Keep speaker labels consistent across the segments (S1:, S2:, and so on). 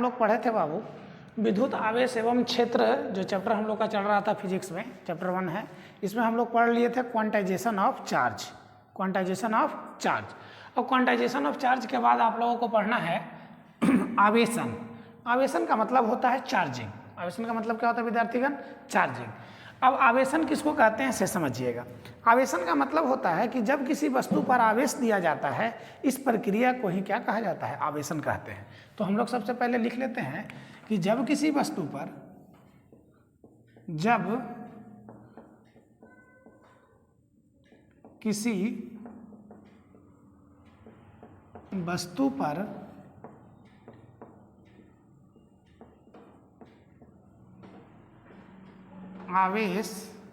S1: लोग पढ़े थे बाबू विद्युत आवेश एवं क्षेत्र, जो चैप्टर हम लोग का चल रहा था फिजिक्स में, चैप्टर 1 है, इसमें हम लोग पढ़ लिए थे quantization of charge, quantization of charge. और क्वांटाइजेशन ऑफ चार्ज के बाद आप लोगों को पढ़ना है आवेशन। आवेशन का मतलब होता है चार्जिंग। आवेशन का मतलब क्या होता है विद्यार्थीगण? चार्जिंग। अब आवेशन किसको कहते हैं से समझिएगा। आवेशन का मतलब होता है कि जब किसी वस्तु पर आवेश दिया जाता है, इस प्रक्रिया को ही क्या कहा जाता है? आवेशन कहते हैं। तो हम लोग सबसे पहले लिख लेते हैं कि जब किसी वस्तु पर आवेश दिया जाए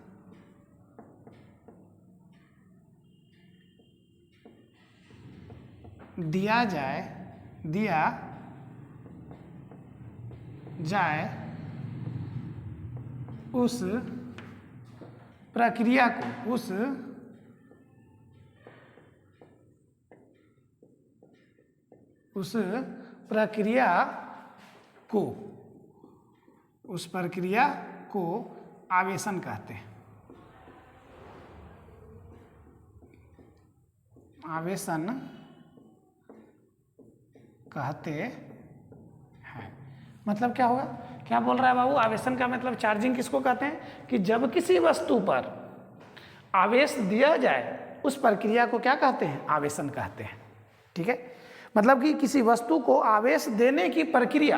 S1: उस प्रक्रिया को आवेशन कहते हैं। आवेशन कहते हैं। मतलब क्या होगा? क्या बोल रहा है बाबू? आवेशन का मतलब चार्जिंग किसको कहते हैं? कि जब किसी वस्तु पर आवेश दिया जाए उस प्रक्रिया को क्या कहते हैं? आवेशन कहते हैं। ठीक है, मतलब कि किसी वस्तु को आवेश देने की प्रक्रिया,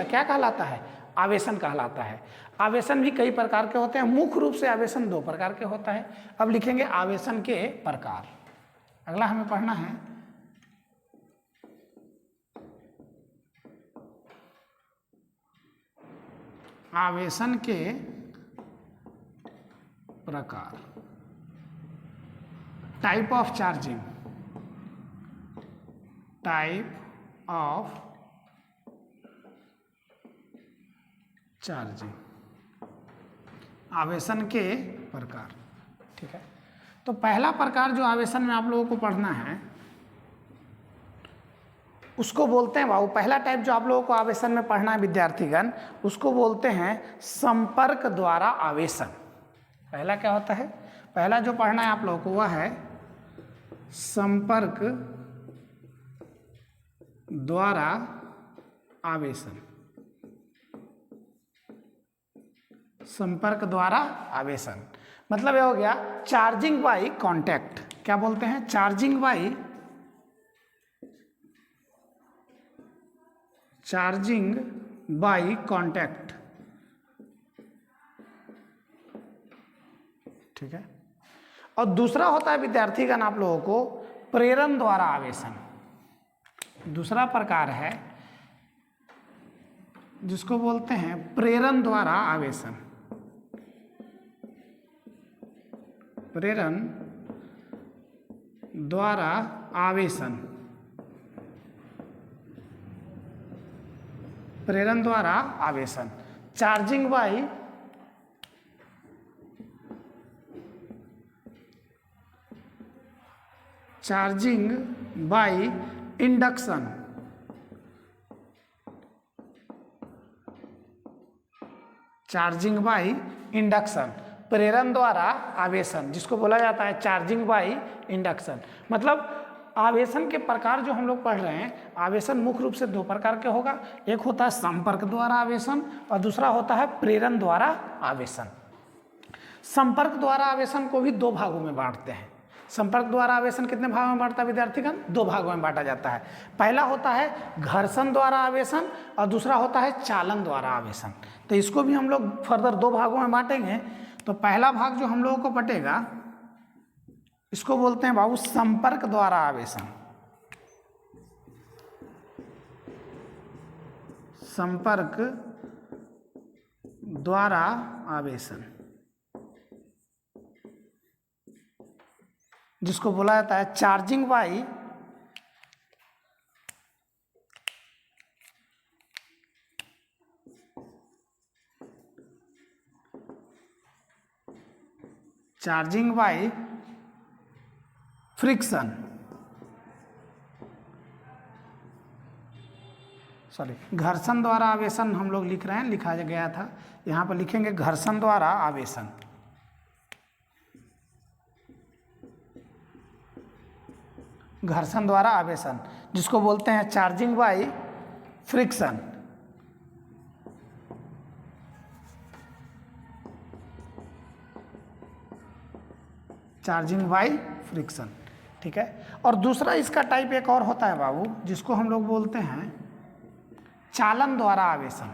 S1: क्या कहलाता है? आवेशन कहलाता है। आवेशन भी कई प्रकार के होते हैं, मुख्य रूप से आवेशन 2 प्रकार के होता है। अब लिखेंगे आवेशन के प्रकार। अगला हमें पढ़ना है आवेशन के प्रकार, टाइप ऑफ चार्जिंग, आवेशन के प्रकार। ठीक है, तो पहला प्रकार जो आवेशन में आप लोगों को पढ़ना है उसको बोलते हैं बाबू, पहला टाइप जो आप लोगों को आवेशन में पढ़ना है विद्यार्थीगण, उसको बोलते हैं संपर्क द्वारा आवेशन। पहला क्या होता है? पहला जो पढ़ना है आप लोगों को वह है संपर्क द्वारा आवेशन। संपर्क द्वारा आवेशन मतलब यह हो गया चार्जिंग बाय कांटेक्ट। क्या बोलते हैं? Charging by contact. ठीक है, और दूसरा होता है विद्यार्थीगण आप लोगों को प्रेरण द्वारा आवेशन। दूसरा प्रकार है जिसको बोलते हैं प्रेरण द्वारा आवेशन। प्रेरण द्वारा आवेशन, प्रेरण द्वारा आवेशन। Charging by induction. Charging by induction, प्रेरण द्वारा आवेशन, जिसको बोला जाता है चार्जिंग बाय इंडक्शन। मतलब आवेशन के प्रकार जो हम लोग पढ़ रहे हैं, आवेशन मुख्य रूप से 2 प्रकार के होगा। एक होता है संपर्क द्वारा आवेशन और दूसरा होता है प्रेरण द्वारा आवेशन। संपर्क द्वारा आवेशन को भी 2 भागों में बांटते हैं। संपर्क द्वारा आवेशन कितने भागों में बांटता है विद्यार्थीगण? 2 भागों में बांटा जाता है। पहला होता है घर्षण द्वारा आवेशन और दूसरा होता है चालन द्वारा आवेशन। तो इसको भी हम लोग फर्दर 2 भागों में बांटेंगे। तो पहला भाग जो हम लोगों को बटेगा इसको बोलते हैं बाबू संपर्क द्वारा आवेशन। संपर्क द्वारा आवेशन, जिसको बोला जाता है चार्जिंग बाय फ्रिक्शन। सॉरी घर्षण द्वारा आवेशन हम लोग लिख रहे हैं, लिखा गया था, यहाँ पर लिखेंगे घर्षण द्वारा आवेशन। घर्षण द्वारा आवेशन जिसको बोलते हैं charging by friction. Charging by friction, ठीक है। और दूसरा इसका टाइप एक और होता है बाबू, जिसको हम लोग बोलते हैं चालन द्वारा आवेशन।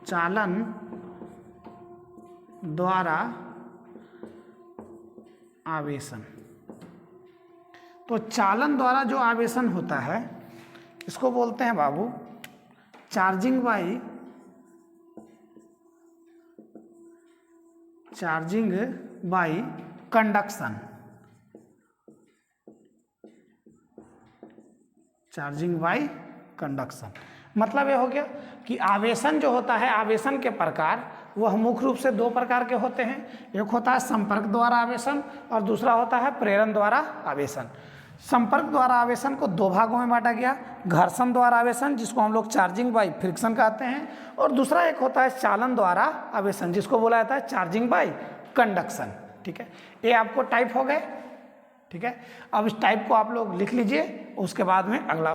S1: चालन द्वारा आवेशन। तो चालन द्वारा जो आवेशन होता है इसको बोलते हैं बाबू charging by conduction. Charging by conduction मतलब ये हो गया कि आवेशन जो होता है, आवेशन के प्रकार वह मुख्य रूप से दो प्रकार के होते हैं। एक होता है संपर्क द्वारा आवेशन और दूसरा होता है प्रेरण द्वारा आवेशन। संपर्क द्वारा आवेशन को दो भागों में बांटा गया, घर्षण द्वारा आवेशन जिसको हम लोग चार्जिंग बाय फ्रिक्शन कहते हैं, और दूसरा एक होता है चालन द्वारा आवेशन जिसको बोला जाता है चार्जिंग बाय कंडक्शन, ठीक है। ये आपको टाइप हो गए, ठीक है। अब इस टाइप को आप लोग लिख लीजिए, उसके बाद में अगला